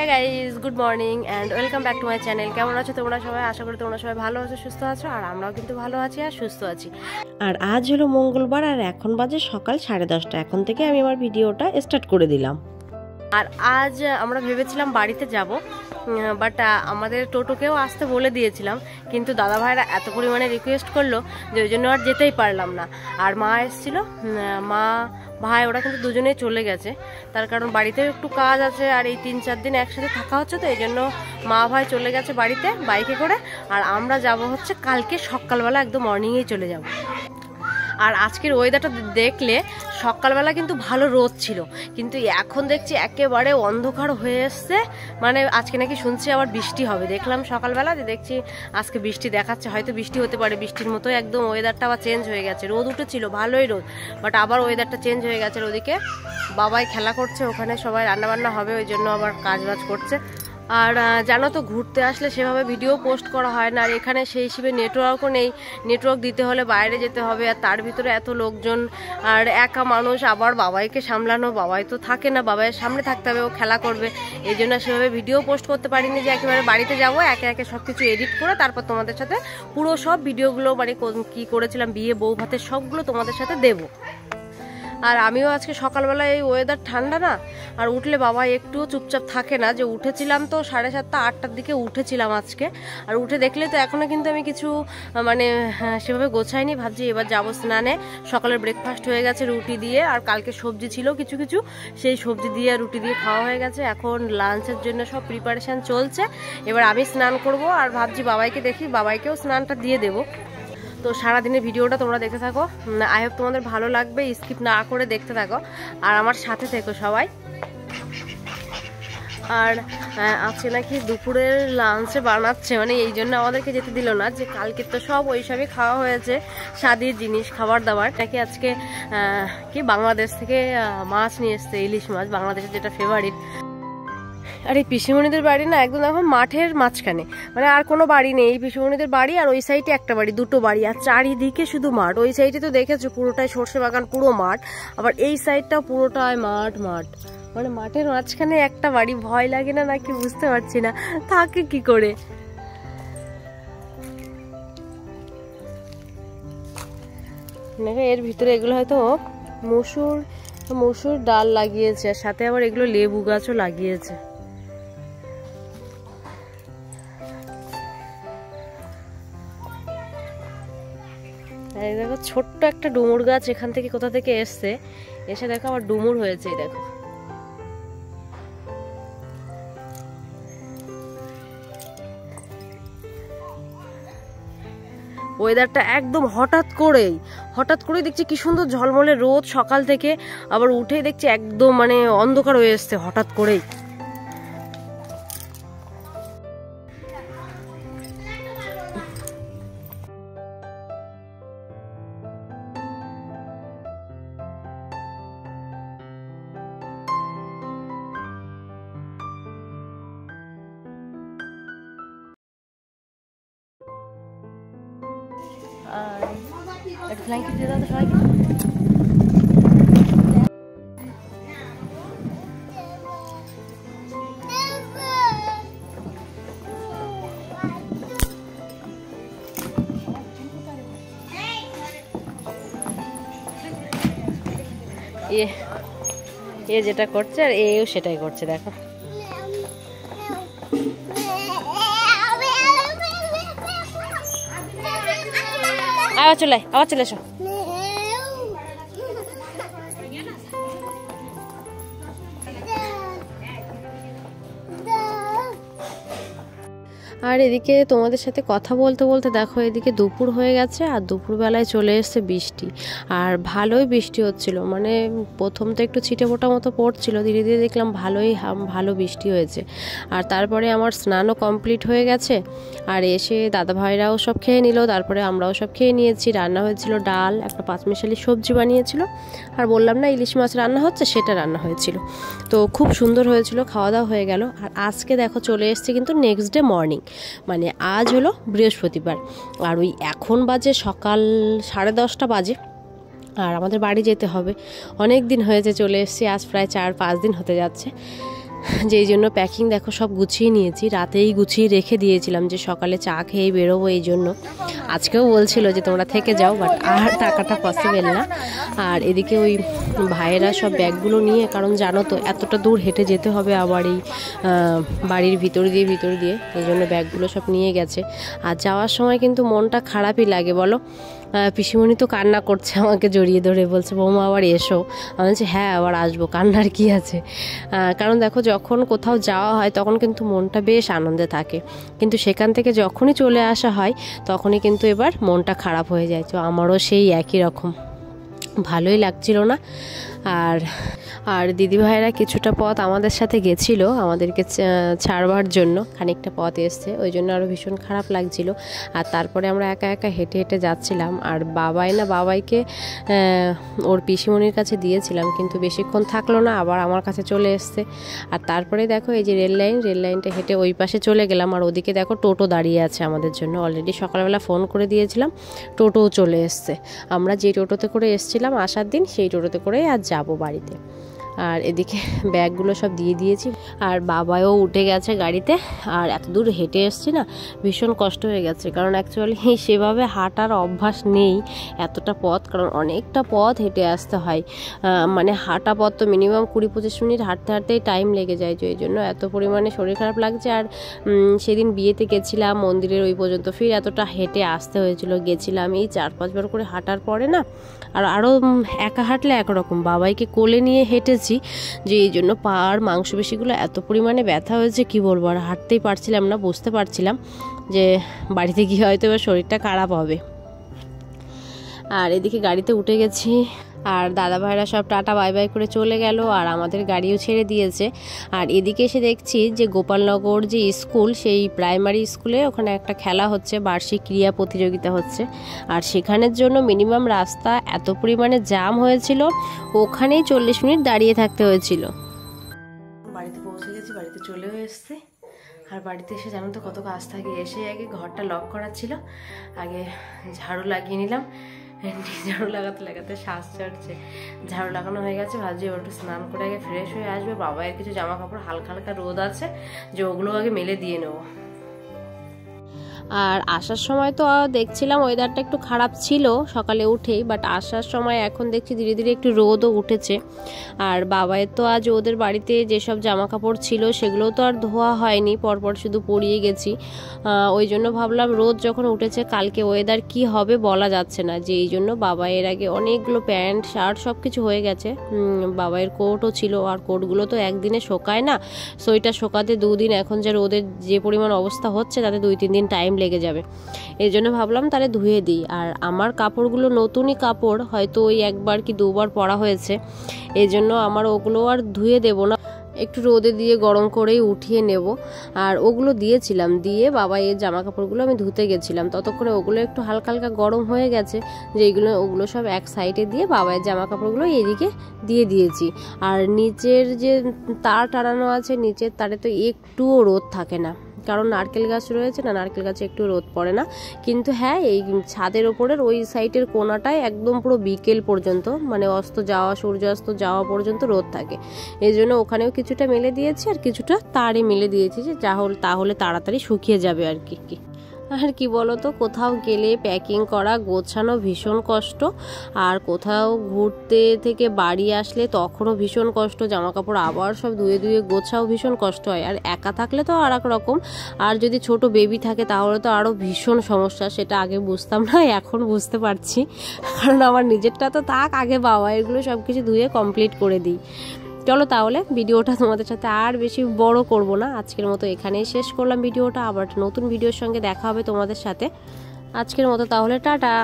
Hey guys, good morning and welcome back to my channel. কেমন আছো তোমরা সবাই? আশা করি তোমরা সবাই ভালো আছো, সুস্থ আছো, আর আমরাও কিন্তু ভালো আছি আর সুস্থ আছি। আর আজ হলো মঙ্গলবার আর এখন বাজে সকাল 10:30। এখন থেকে আমি আমার ভিডিওটা স্টার্ট করে দিলাম। আর আজ আমরা ভেবেছিলাম বাড়িতে যাব, বাট আমাদের টোটোকেও আসতে বলে দিয়েছিলাম, কিন্তু দাদা ভাইরা এত পরিমাণে রিকোয়েস্ট করলো যে ওই জন্য আর যেতেই পারলাম না। আর মা এসেছিল, মা ভাই ওরা কিন্তু দুজনেই চলে গেছে, তার কারণ বাড়িতেও একটু কাজ আছে আর এই 3-4 দিন একসাথে থাকা হচ্ছে, তো এই জন্য মা ভাই চলে গেছে বাড়িতে বাইকে করে। আর আমরা যাব হচ্ছে কালকে সকালবেলা, একদম মর্নিংয়েই চলে যাব। আর আজকের ওয়েদারটা দেখলে সকালবেলা কিন্তু ভালো রোদ ছিল, কিন্তু এখন দেখছি একেবারে অন্ধকার হয়ে এসছে। মানে আজকে নাকি শুনছি আবার বৃষ্টি হবে। দেখলাম সকালবেলা যে দেখছি আজকে বৃষ্টি দেখাচ্ছে, হয়তো বৃষ্টি হতে পারে। বৃষ্টির মতো একদম ওয়েদারটা আবার চেঞ্জ হয়ে গেছে। রোদ উঠেছিল, ভালোই রোদ, বাট আবার ওয়েদারটা চেঞ্জ হয়ে গেছে। ওদিকে বাবাই খেলা করছে, ওখানে সবাই রান্নাবান্না হবে, ওই জন্য আবার কাজবাজ করছে। আর জানো তো, ঘুরতে আসলে সেভাবে ভিডিও পোস্ট করা হয় না, আর এখানে সেই হিসেবে নেটওয়ার্কও নেই। নেটওয়ার্ক দিতে হলে বাইরে যেতে হবে, আর তার ভিতরে এত লোকজন, আর একা মানুষ, আবার বাবাইকে সামলানো। বাবাই তো থাকে না, বাবাইয়ের সামনে থাকতে হবে, ও খেলা করবে। এই জন্য সেভাবে ভিডিও পোস্ট করতে পারিনি, যে একেবারে বাড়িতে যাবো একে একে সব কিছু এডিট করে তারপর তোমাদের সাথে পুরো সব ভিডিওগুলো, মানে কী করেছিলাম বিয়ে বউ ভাতের সবগুলো তোমাদের সাথে দেবো। আর আমিও আজকে সকালবেলা, এই ওয়েদার ঠান্ডা না, আর উঠলে বাবা একটুও চুপচাপ থাকে না। যে উঠেছিলাম তো 7:30-8টার দিকে উঠেছিলাম আজকে, আর উঠে দেখলে তো এখনও কিন্তু আমি কিছু মানে সেভাবে গোছাইনি। ভাবছি এবার যাবো স্নানে। সকালের ব্রেকফাস্ট হয়ে গেছে রুটি দিয়ে, আর কালকে সবজি ছিল কিছু কিছু, সেই সবজি দিয়ে রুটি দিয়ে খাওয়া হয়ে গেছে। এখন লাঞ্চের জন্য সব প্রিপারেশান চলছে। এবার আমি স্নান করব, আর ভাবছি বাবাইকে দেখি, বাবাইকেও স্নানটা দিয়ে দেবো। তো সারাদিনের ভিডিওটা তোমরা দেখতে থাকো, আই হোপ তোমাদের ভালো লাগবে, স্কিপ না করে দেখতে থাকো আর আমার সাথে থেকো সবাই। আর আজকে নাকি দুপুরের লাঞ্চে বানাচ্ছে, মানে এই জন্য আমাদেরকে যেতে দিল না, যে কালকে তো সব ওইসবই খাওয়া হয়েছে, স্বাদের জিনিস খাবার দাবার। নাকি আজকে কি বাংলাদেশ থেকে মাছ নিয়ে এসছে, ইলিশ মাছ, বাংলাদেশের যেটা ফেভারিট। আর এই পিসিমণিদের বাড়ি না একদম এখন মাঠের মাঝখানে, মানে আর কোনো বাড়ি নেই। এই পিসিমণিদের বাড়ি আর ওই সাইডে একটা বাড়ি, দুটো বাড়ি, আর চারিদিকে শুধু মাঠ। ওই সাইডে তো দেখেছো পুরোটাই সর্ষে বাগান, পুরো মাঠ। আবার এই সাইডটাও পুরোটাই মাঠ মাঠ, মানে মাঠের মাঝখানে একটা বাড়ি। ভয় লাগে না নাকি বুঝতে পারছি না, থাকে কি করে। এর ভিতরে এগুলো হয়তো মসুর ডাল লাগিয়েছে, আর সাথে আবার এগুলো লেবু গাছও লাগিয়েছে। এই দেখো ছোট্ট একটা ডুমুর গাছ এখান থেকে কোথা থেকে এসছে, এসে দেখো আবার ডুমুর হয়েছে। দেখো ওয়েদারটা একদম হঠাৎ করেই দেখছি কি সুন্দর ঝলমলে রোদ সকাল থেকে, আবার উঠেই দেখছি একদম মানে অন্ধকার হয়ে এসছে হঠাৎ করেই। একটা ব্ল্যাঙ্কেট দিয়ে দাও তো সবাইকে। এ যেটা করছে আর এও সেটাই করছে, দেখো। আবার চলে এসো। আর এদিকে তোমাদের সাথে কথা বলতে বলতে দেখো এদিকে দুপুর হয়ে গেছে, আর দুপুরবেলায় চলে এসছে বৃষ্টি। আর ভালোই বৃষ্টি হচ্ছিল, মানে প্রথম তো একটু ছিটে ফোটা মতো পড়ছিল, ধীরে ধীরে দেখলাম ভালো বৃষ্টি হয়েছে। আর তারপরে আমার স্নানও কমপ্লিট হয়ে গেছে, আর এসে দাদা ভাইরাও সব খেয়ে নিল, তারপরে আমরাও সব খেয়ে নিয়েছি। রান্না হয়েছিল ডাল, একটা পাঁচমিশালি সবজি বানিয়েছিল, আর বললাম না ইলিশ মাছ রান্না হচ্ছে, সেটা রান্না হয়েছিল। তো খুব সুন্দর হয়েছিল, খাওয়া দাওয়া হয়ে গেল। আর আজকে দেখো চলে এসছে কিন্তু নেক্সট ডে মর্নিং, মানে আজ হলো বৃহস্পতিবার, আর ওই এখন বাজে সকাল 10:30 বাজে। আর আমাদের বাড়ি যেতে হবে, অনেক দিন হয়েছে চলে এসেছি, আজ প্রায় 4-5 দিন হতে যাচ্ছে। যেই জন্য প্যাকিং দেখো সব গুছিয়ে নিয়েছি, রাতেই গুছিয়ে রেখে দিয়েছিলাম যে সকালে চা খেয়ে বেরোবো। এই জন্য আজকেও বলছিল যে তোমরা থেকে যাও, বাট আর টাকাটা পসিবল না। আর এদিকে ওই ভাইয়েরা সব ব্যাগগুলো নিয়ে, কারণ জানো তো এতটা দূর হেঁটে যেতে হবে আবার এই বাড়ির ভিতর দিয়ে এই জন্য ব্যাগগুলো সব নিয়ে গেছে। আর যাওয়ার সময় কিন্তু মনটা খারাপই লাগে বলো। পিসিমণি তো কান্না করছে, আমাকে জড়িয়ে ধরে বলছে বৌমা আবার এসো। আমি বলছি হ্যাঁ আবার আসবো, কান্নার কি আছে। কারণ দেখো যখন কোথাও যাওয়া হয় তখন কিন্তু মনটা বেশ আনন্দে থাকে, কিন্তু সেখান থেকে যখনই চলে আসা হয় তখনই কিন্তু এবার মনটা খারাপ হয়ে যায়। তো আমারও সেই একই রকম, ভালোই লাগছিল না। আর দিদিভাইরা কিছুটা পথ আমাদের সাথে গেছিলো আমাদেরকে ছাড়বার জন্য, খানিকটা পথ এসছে, ওই জন্য আরও ভীষণ খারাপ লাগছিল। আর তারপরে আমরা একা একা হেঁটে হেঁটে যাচ্ছিলাম। আর বাবাইকে ওর পিসিমণির কাছে দিয়েছিলাম, কিন্তু বেশিক্ষণ থাকলো না, আবার আমার কাছে চলে এসছে। আর তারপরে দেখো এই যে রেল লাইনটা হেঁটে ওই পাশে চলে গেলাম। আর ওদিকে দেখো টোটো দাঁড়িয়ে আছে আমাদের জন্য, অলরেডি সকালবেলা ফোন করে দিয়েছিলাম, টোটোও চলে এসছে। আমরা যে টোটোতে করে এসছিলাম আসার দিন সেই টোটোতে করেই আজ যাবো বাড়িতে। আর এদিকে ব্যাগগুলো সব দিয়ে দিয়েছি, আর বাবাও উঠে গেছে গাড়িতে। আর এত দূর হেঁটে এসছি না, ভীষণ কষ্ট হয়ে গেছে, কারণ অ্যাকচুয়ালি সেভাবে হাঁটার অভ্যাস নেই এতটা পথ, কারণ অনেকটা পথ হেঁটে আসতে হয়। মানে হাঁটা পথ তো মিনিমাম 20-25 মিনিট হাঁটতে হাঁটতেই টাইম লেগে যায়, এই জন্য এত পরিমাণে শরীর খারাপ লাগছে। আর সেদিন বিয়েতে গেছিলাম মন্দিরের ওই পর্যন্ত, ফির এতটা হেঁটে আসতে হয়েছিল। গেছিলাম এই 4-5 বার করে হাঁটার পরে না, আরও একা হাঁটলে একরকম, বাবাইকে কোলে নিয়ে হেঁটেছি, যে এই জন্য পার মাংসপেশিগুলো এত পরিমাণে ব্যথা হয়েছে কি বলবো। আর হাঁটতেই পারছিলাম না, বুঝতে পারছিলাম যে বাড়িতে গিয়ে হয়তো এবার শরীরটা খারাপ হবে। আর এদিকে গাড়িতে উঠে গেছি, আর দাদা ভাইরা সব টাটা বাই বাই করে চলে গেল, আর আমাদের গাড়িও ছেড়ে দিয়েছে। আর এদিকে এসে দেখছি যে গোপালনগর যে স্কুল, সেই প্রাইমারি স্কুলে ওখানে একটা খেলা হচ্ছে, বার্ষিক ক্রীড়া প্রতিযোগিতা হচ্ছে। আর সেখানের জন্য মিনিমাম রাস্তা এত পরিমাণে জ্যাম হয়েছিল, ওখানেই 40 মিনিট দাঁড়িয়ে থাকতে হয়েছিল। বাড়িতে পৌঁছে গেছি, বাড়িতে চলেও এসছি। আর বাড়িতে এসে জানো তো কত কাজ থাকে। এসে আগে ঘরটা লক করা ছিল, আগে ঝাড়ু লাগিয়ে নিলাম। ঝাড়ু লাগাতে শ্বাস চড়ছে। ঝাড়ু লাগানো হয়ে গেছে, ভাবছি এবার একটু স্নান করে আগে ফ্রেশ হয়ে আসবে। বাবাইয়ের কিছু জামা কাপড় হালকা হালকা রোদ আছে, যে ওগুলো আগে মেলে দিয়ে নেবো। আর আসার সময় তো দেখছিলাম ওয়েদারটা একটু খারাপ ছিল সকালে উঠেই, বাট আসার সময় এখন দেখছি ধীরে ধীরে একটু রোদও উঠেছে। আর বাবাইয়ের তো আজ ওদের বাড়িতে যেসব জামা কাপড় ছিল সেগুলো তো আর ধোয়া হয়নি, পরপর শুধু পরিয়ে গেছি। ওই জন্য ভাবলাম রোদ যখন উঠেছে, কালকে ওয়েদার কি হবে বলা যাচ্ছে না, যে এই জন্য বাবাইয়ের আগে অনেকগুলো প্যান্ট শার্ট সব কিছু হয়ে গেছে। বাবাইয়ের কোটও ছিল, আর কোটগুলো তো একদিনে শোকায় না, সোয়েটার শোকাতে 2 দিন, এখন যে রোদের যে পরিমাণ অবস্থা হচ্ছে তাতে 2-3 দিন টাইম লেগে যাবে। এই জন্য ভাবলাম তাহলে ধুয়ে দিই। আর আমার কাপড়গুলো নতুনই কাপড়, হয়তো ওই 1বার কি 2বার পরা হয়েছে, এই জন্য আমার ওগুলো আর ধুয়ে দেবো না, একটু রোদে দিয়ে গরম করেই উঠিয়ে নেব। আর ওগুলো দিয়েছিলাম, দিয়ে বাবা এই জামা কাপড়গুলো আমি ধুতে গেছিলাম, ততক্ষণে ওগুলো একটু হালকা হালকা গরম হয়ে গেছে, যে ওগুলো সব এক সাইডে দিয়ে বাবাইয়ের জামা কাপড়গুলো এদিকে দিয়ে দিয়েছি। আর নিচের যে তার টানানো আছে, নিচের তারে তো একটুও রোদ থাকে না, কারণ নারকেল গাছ রয়েছে না, নারকেল গাছে একটু রোদ পড়ে না। কিন্তু হ্যাঁ, এই ছাদের ওপরের ওই সাইডের কোনাটায় একদম পুরো বিকেল পর্যন্ত, মানে সূর্যাস্ত যাওয়া পর্যন্ত রোদ থাকে। এই জন্য ওখানেও কিছুটা মেলে দিয়েছি, আর কিছুটা তারে মেলে দিয়েছি, যে তাহলে তাড়াতাড়ি শুকিয়ে যাবে আর কি। আর কি বলতো, কোথাও গেলে প্যাকিং করা গোছানো ভীষণ কষ্ট, আর কোথাও ঘুরতে থেকে বাড়ি আসলে তখনও ভীষণ কষ্ট, জামা কাপড় আবার সব ধুয়ে গোছাও ভীষণ কষ্ট হয়। আর একা থাকলে তো আর এক রকম, আর যদি ছোট বেবি থাকে তাহলে তো আরও ভীষণ সমস্যা। সেটা আগে বুঝতাম না, এখন বুঝতে পারছি, কারণ আমার নিজেরটা তো আগে বাবা এগুলো সব কিছু ধুয়ে কমপ্লিট করে দিই। চলো তাহলে ভিডিওটা তোমাদের সাথে আর বেশি বড় করব না, আজকের মতো এখানেই শেষ করলাম ভিডিওটা। আবার নতুন ভিডিওর সঙ্গে দেখা হবে তোমাদের সাথে। আজকের মতো তাহলে টাটা।